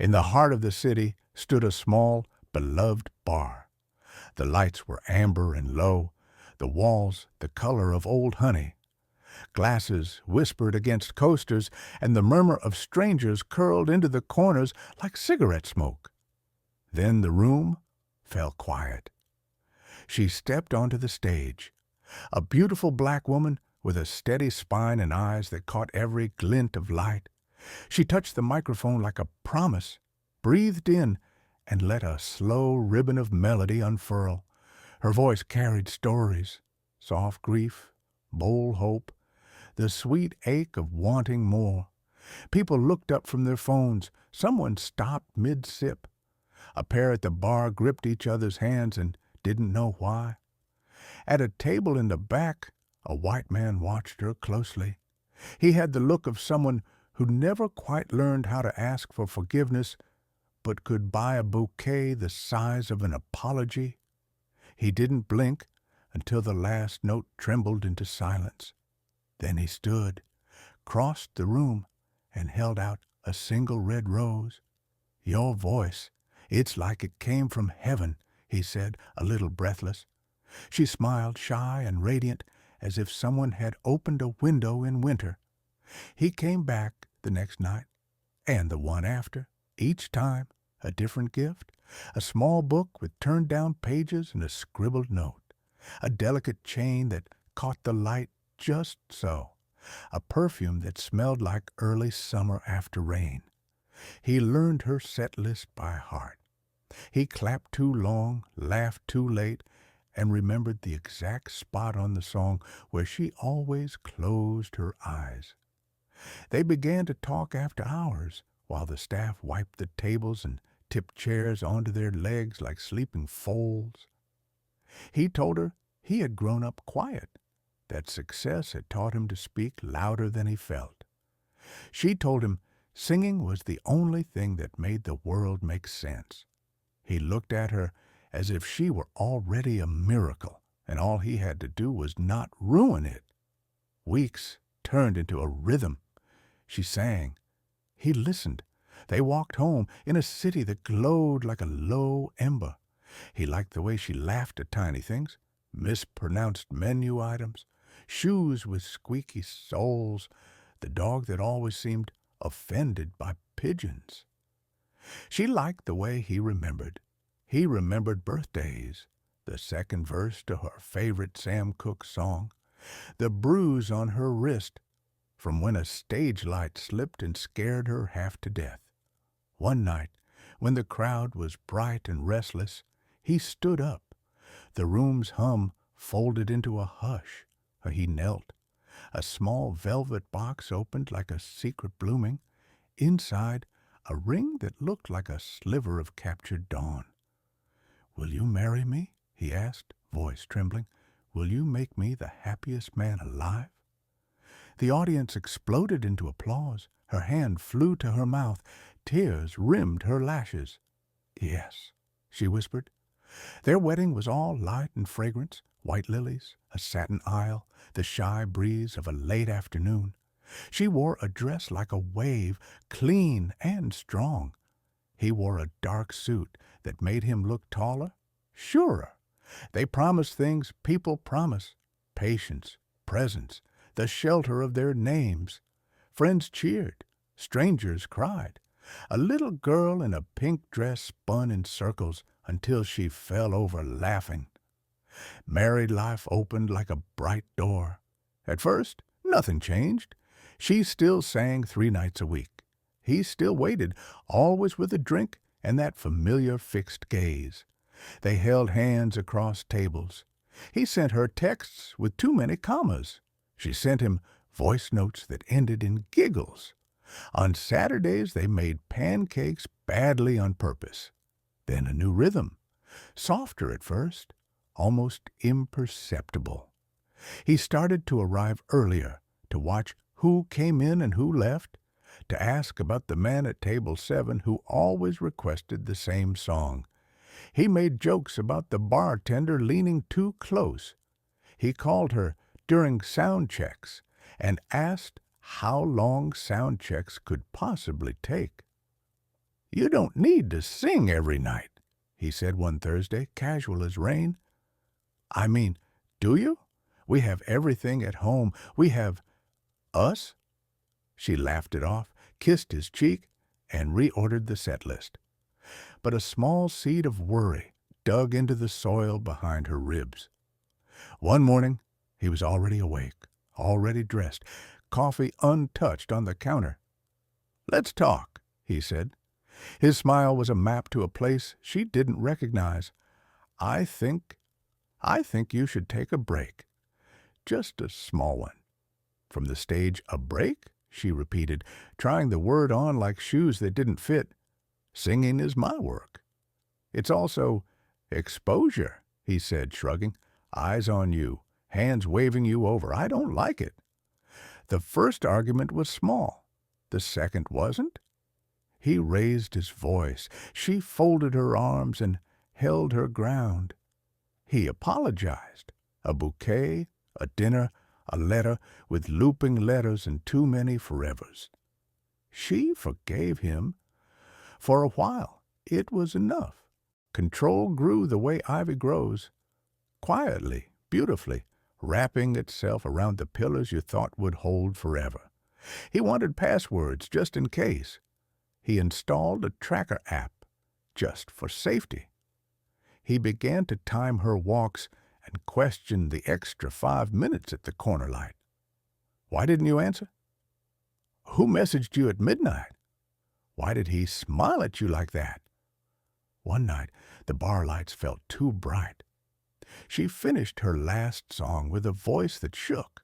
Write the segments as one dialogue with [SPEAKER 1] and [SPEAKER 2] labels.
[SPEAKER 1] In the heart of the city stood a small, beloved bar. The lights were amber and low, the walls the color of old honey. Glasses whispered against coasters, and the murmur of strangers curled into the corners like cigarette smoke. Then the room fell quiet. She stepped onto the stage, a beautiful black woman with a steady spine and eyes that caught every glint of light. She touched the microphone like a promise, breathed in, and let a slow ribbon of melody unfurl. Her voice carried stories, soft grief, bold hope, the sweet ache of wanting more. People looked up from their phones. Someone stopped mid-sip. A pair at the bar gripped each other's hands and didn't know why. At a table in the back, a white man watched her closely. He had the look of someone who never quite learned how to ask for forgiveness, but could buy a bouquet the size of an apology. He didn't blink until the last note trembled into silence. Then he stood, crossed the room, and held out a single red rose. "Your voice, it's like it came from heaven," he said, a little breathless. She smiled, shy and radiant, as if someone had opened a window in winter. He came back the next night, and the one after, each time a different gift, a small book with turned-down pages and a scribbled note, a delicate chain that caught the light just so, a perfume that smelled like early summer after rain. He learned her set list by heart. He clapped too long, laughed too late, and remembered the exact spot on the song where she always closed her eyes. They began to talk after hours, while the staff wiped the tables and tipped chairs onto their legs like sleeping foals. He told her he had grown up quiet, that success had taught him to speak louder than he felt. She told him singing was the only thing that made the world make sense. He looked at her as if she were already a miracle, and all he had to do was not ruin it. Weeks turned into a rhythm. She sang. He listened. They walked home in a city that glowed like a low ember. He liked the way she laughed at tiny things, mispronounced menu items, shoes with squeaky soles, the dog that always seemed offended by pigeons. She liked the way he remembered. He remembered birthdays, the second verse to her favorite Sam Cooke song, the bruise on her wrist from when a stage light slipped and scared her half to death. One night, when the crowd was bright and restless, he stood up. The room's hum folded into a hush. He knelt. A small velvet box opened like a secret blooming. Inside, a ring that looked like a sliver of captured dawn. "Will you marry me?" he asked, voice trembling. "Will you make me the happiest man alive?" The audience exploded into applause. Her hand flew to her mouth. Tears rimmed her lashes. "Yes," she whispered. Their wedding was all light and fragrance, white lilies, a satin aisle, the shy breeze of a late afternoon. She wore a dress like a wave, clean and strong. He wore a dark suit that made him look taller, surer. They promised things people promise: patience, presence, the shelter of their names. Friends cheered. Strangers cried. A little girl in a pink dress spun in circles until she fell over laughing. Married life opened like a bright door. At first, nothing changed. She still sang 3 nights a week. He still waited, always with a drink and that familiar fixed gaze. They held hands across tables. He sent her texts with too many commas. She sent him voice notes that ended in giggles. On Saturdays they made pancakes badly on purpose. Then a new rhythm, softer at first, almost imperceptible. He started to arrive earlier, to watch who came in and who left, to ask about the man at table 7 who always requested the same song. He made jokes about the bartender leaning too close. He called her during sound checks and asked how long sound checks could possibly take. "You don't need to sing every night," he said one Thursday, casual as rain. "I mean, do you? We have everything at home. We have us." She laughed it off, kissed his cheek, and reordered the set list. But a small seed of worry dug into the soil behind her ribs. One morning, he was already awake, already dressed, coffee untouched on the counter. "Let's talk," he said. His smile was a map to a place she didn't recognize. I think you should take a break. Just a small one." From the stage, "A break?" she repeated, trying the word on like shoes that didn't fit. "Singing is my work." "It's also exposure," he said, shrugging. "Eyes on you, hands waving you over. I don't like it." The first argument was small. The second wasn't. He raised his voice. She folded her arms and held her ground. He apologized. A bouquet, a dinner, a letter with looping letters and too many forevers. She forgave him. For a while, it was enough. Control grew the way ivy grows, quietly, beautifully, wrapping itself around the pillars you thought would hold forever. He wanted passwords just in case. He installed a tracker app just for safety. He began to time her walks and questioned the extra 5 minutes at the corner light. "Why didn't you answer?" "Who messaged you at midnight?" "Why did he smile at you like that?" One night, the bar lights felt too bright. She finished her last song with a voice that shook.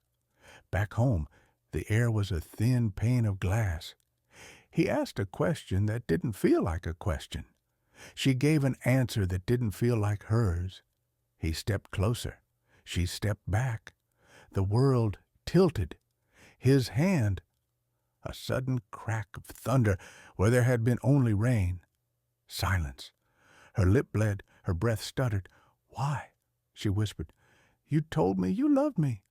[SPEAKER 1] Back home, the air was a thin pane of glass. He asked a question that didn't feel like a question. She gave an answer that didn't feel like hers. He stepped closer. She stepped back. The world tilted. His hand, a sudden crack of thunder where there had been only rain. Silence. Her lip bled, her breath stuttered. "Why?" she whispered. "You told me you loved me."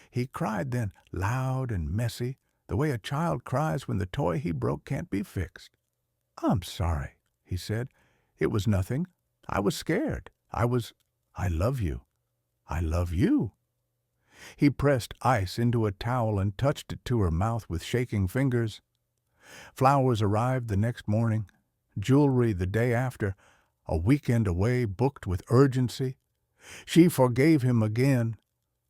[SPEAKER 1] He cried then, loud and messy, the way a child cries when the toy he broke can't be fixed. "I'm sorry," he said. "It was nothing. I was scared. I love you. I love you." He pressed ice into a towel and touched it to her mouth with shaking fingers. Flowers arrived the next morning, jewelry the day after, a weekend away booked with urgency. She forgave him again.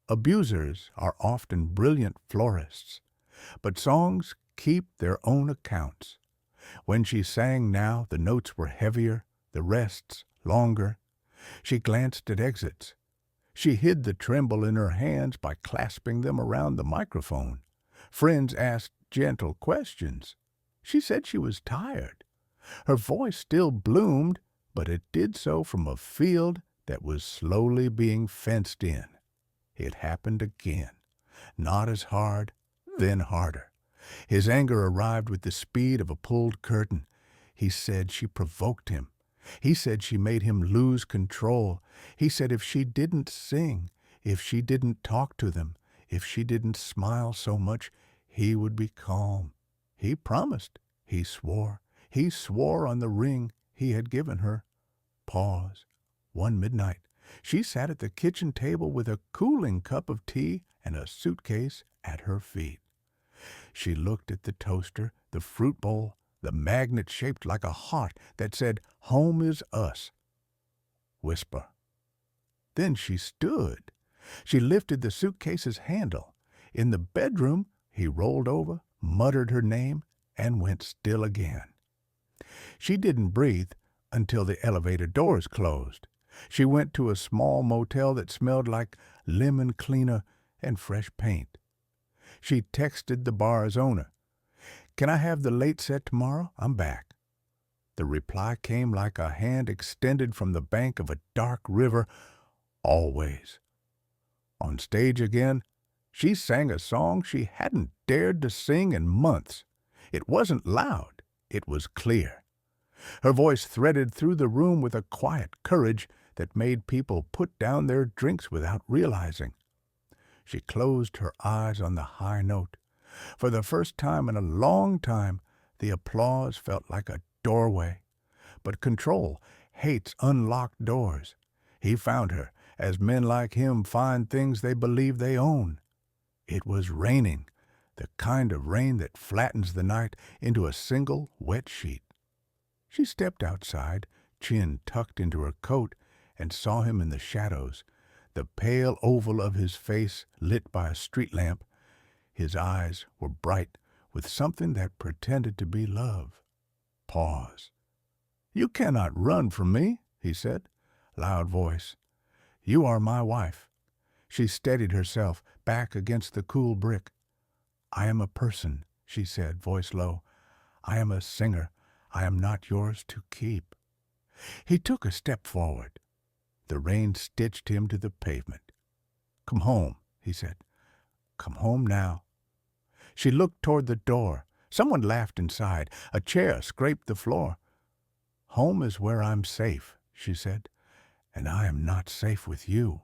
[SPEAKER 1] Abusers are often brilliant florists, but songs keep their own accounts. When she sang now, the notes were heavier, the rests longer. She glanced at exits. She hid the tremble in her hands by clasping them around the microphone. Friends asked gentle questions. She said she was tired. Her voice still bloomed, but it did so from a field that was slowly being fenced in. It happened again. Not as hard, then harder. His anger arrived with the speed of a pulled curtain. He said she provoked him. He said she made him lose control. He said if she didn't sing, if she didn't talk to them, if she didn't smile so much, he would be calm. He promised. He swore. He swore on the ring he had given her. Pause. One midnight, she sat at the kitchen table with a cooling cup of tea and a suitcase at her feet. She looked at the toaster, the fruit bowl, the magnet shaped like a heart that said, "Home is us." Whisper. Then she stood. She lifted the suitcase's handle. In the bedroom, he rolled over, muttered her name, and went still again. She didn't breathe until the elevator doors closed. She went to a small motel that smelled like lemon cleaner and fresh paint. She texted the bar's owner. "Can I have the late set tomorrow? I'm back." The reply came like a hand extended from the bank of a dark river. "Always." On stage again, she sang a song she hadn't dared to sing in months. It wasn't loud. It was clear. Her voice threaded through the room with a quiet courage that made people put down their drinks without realizing. She closed her eyes on the high note. For the first time in a long time, the applause felt like a doorway. But control hates unlocked doors. He found her, as men like him find things they believe they own. It was raining, the kind of rain that flattens the night into a single wet sheet. She stepped outside, chin tucked into her coat, and saw him in the shadows, the pale oval of his face lit by a street lamp. His eyes were bright with something that pretended to be love. Pause. "You cannot run from me," he said, loud voice. "You are my wife." She steadied herself back against the cool brick. "I am a person," she said, voice low. "I am a singer. I am not yours to keep." He took a step forward. The rain stitched him to the pavement. "Come home," he said. "Come home now." She looked toward the door. Someone laughed inside. A chair scraped the floor. "Home is where I'm safe," she said, "and I am not safe with you."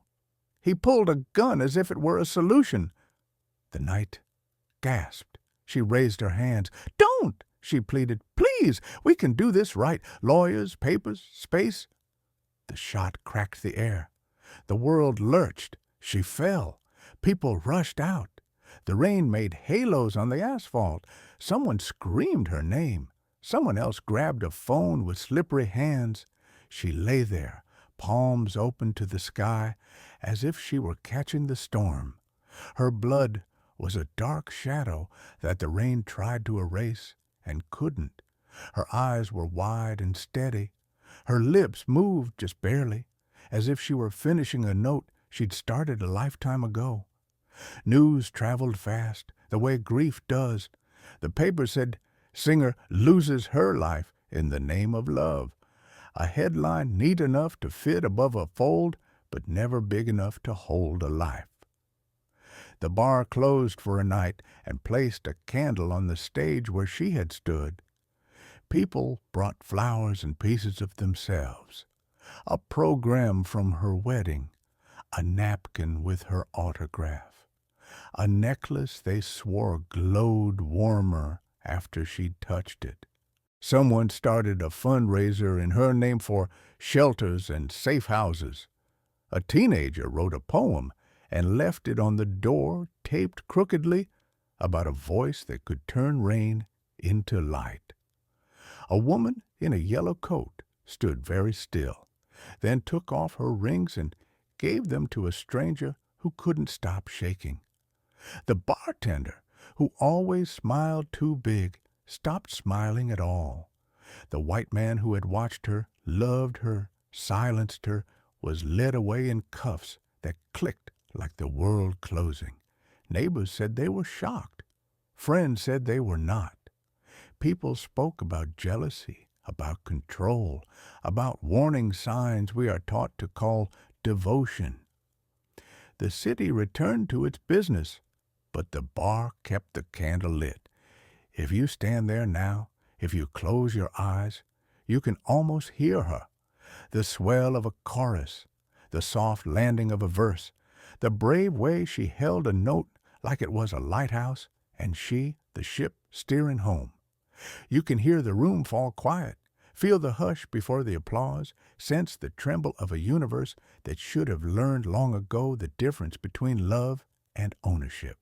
[SPEAKER 1] He pulled a gun as if it were a solution. The night gasped. She raised her hands. "Don't!" she pleaded. "Please! We can do this right. Lawyers, papers, space." The shot cracked the air. The world lurched. She fell. People rushed out. The rain made halos on the asphalt. Someone screamed her name. Someone else grabbed a phone with slippery hands. She lay there, palms open to the sky, as if she were catching the storm. Her blood was a dark shadow that the rain tried to erase and couldn't. Her eyes were wide and steady. Her lips moved just barely, as if she were finishing a note she'd started a lifetime ago. News traveled fast, the way grief does. The paper said, "Singer loses her life in the name of love." A headline neat enough to fit above a fold, but never big enough to hold a life. The bar closed for a night and placed a candle on the stage where she had stood. People brought flowers and pieces of themselves. A program from her wedding, a napkin with her autograph, a necklace they swore glowed warmer after she'd touched it. Someone started a fundraiser in her name for shelters and safe houses. A teenager wrote a poem and left it on the door, taped crookedly, about a voice that could turn rain into light. A woman in a yellow coat stood very still, then took off her rings and gave them to a stranger who couldn't stop shaking. The bartender, who always smiled too big, stopped smiling at all. The white man who had watched her, loved her, silenced her, was led away in cuffs that clicked like the world closing. Neighbors said they were shocked. Friends said they were not. People spoke about jealousy, about control, about warning signs we are taught to call devotion. The city returned to its business, but the bar kept the candle lit. If you stand there now, if you close your eyes, you can almost hear her. The swell of a chorus, the soft landing of a verse, the brave way she held a note like it was a lighthouse, and she, the ship, steering home. You can hear the room fall quiet, feel the hush before the applause, sense the tremble of a universe that should have learned long ago the difference between love and ownership.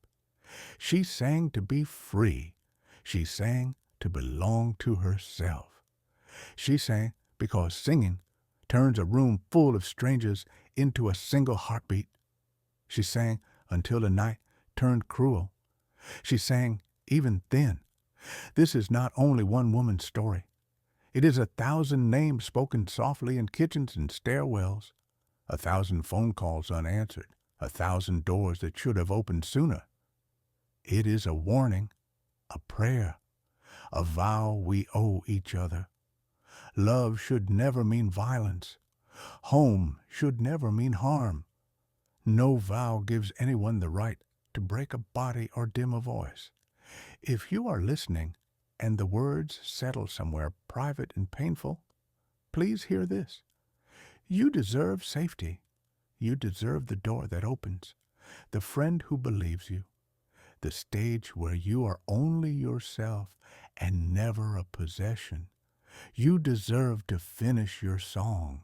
[SPEAKER 1] She sang to be free. She sang to belong to herself. She sang because singing turns a room full of strangers into a single heartbeat. She sang until the night turned cruel. She sang even then. This is not only one woman's story. It is 1,000 names spoken softly in kitchens and stairwells, 1,000 phone calls unanswered, 1,000 doors that should have opened sooner. It is a warning, a prayer, a vow we owe each other. Love should never mean violence. Home should never mean harm. No vow gives anyone the right to break a body or dim a voice. If you are listening and the words settle somewhere private and painful, please hear this. You deserve safety. You deserve the door that opens, the friend who believes you, the stage where you are only yourself and never a possession. You deserve to finish your song.